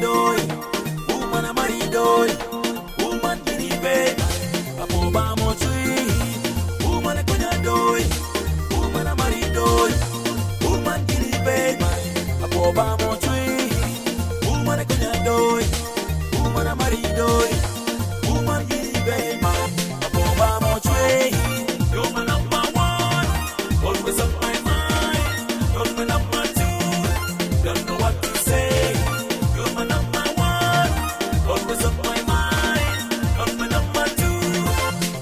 doi, woman a marry doi, woman guinea babe, apoba mo tree, woman a kunya doi, woman a marry doi, woman guinea babe, apoba mo tree, woman a kunya doi, woman a marry doi, woman guinea babe, apoba mo tree, you're my number one, always up my mind, you're my number two, don't know what to say. You're my number one, always on my mind. You're my number two,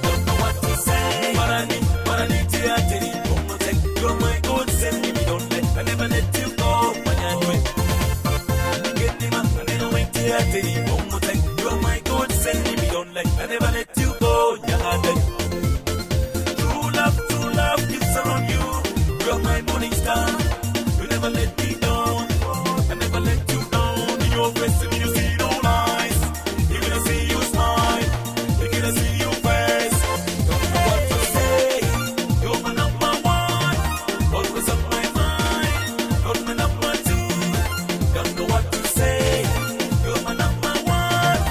don't know what to say. But I need to tell you, you're my good, send me, don't let, I never let you go. Banyankole, get him up, and then I wait till I tell you, you're my good, send me, don't let, I never let you go. True love keeps around you. You're my morning star, you never let me down. I never let you down. In your face, when you see no lies, you're gonna see you smile, you're gonna see your face. Don't know what to say. You're my number one, always on my mind. You're my number two, don't know what to say. You're my number one,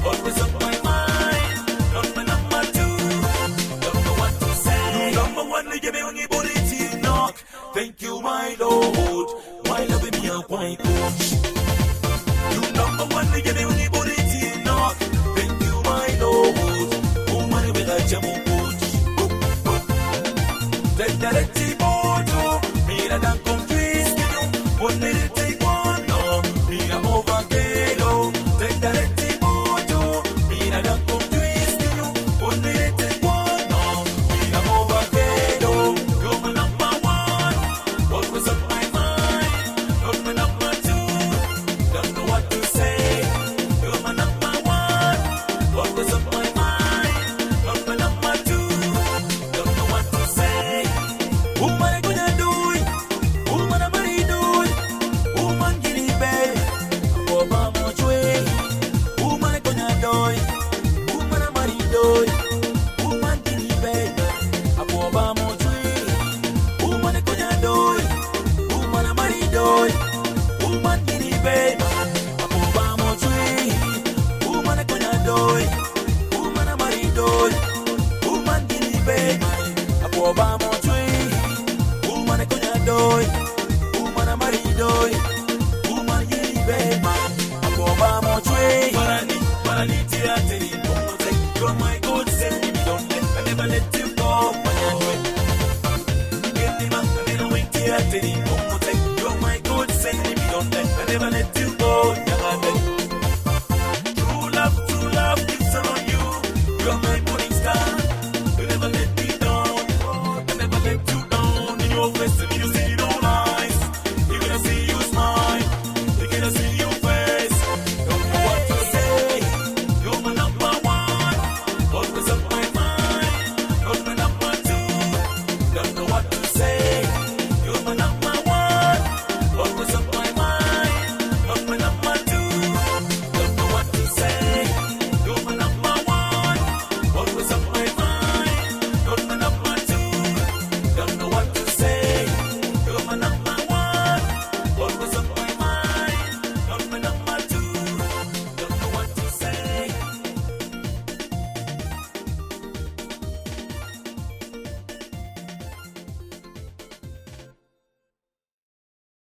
always on my mind. You're my number two, don't know what to say. You number one, you give me when you put it in knock. Thank you, my Lord. My love me a white coach. You number one, you give me when you put it in knock. Thank you, my Lord. Oh, money with a jamu coach. Take that photo. Me that I'm confused. One minute take one, no. Me I'm over kilo. Take that photo. Me that I'm confused. One minute take one, no. Me I'm over kilo. You're my number one, always on my mind. You're my number two, don't know what to say. You're my number one, always on my mind. You're my number two, don't know what to say. Woman, I gonna do it. Woman, I'm ready do it. Woman, guinea babe. Boba mo chwe. Woman, I gonna do it. Woman, I'm ready do it. Woman, guinea babe. Boba mo chwe. Woman, I gonna do it. Woman, I'm ready do it. Woman, guinea babe. Boba mo chwe. Woman, I gonna do it. Woman, I'm ready do it. Woman, guinea babe. Boba mo chwe. Woman, I gonna do it. Woman, I'm ready do it. Woman, guinea babe. Boba mo chwe. But I need to tell you, you're my good, send me, don't let, I never let you go. Banyankole, get him up, and then I wait till I tell you, you're my good, send me, don't let, I never let you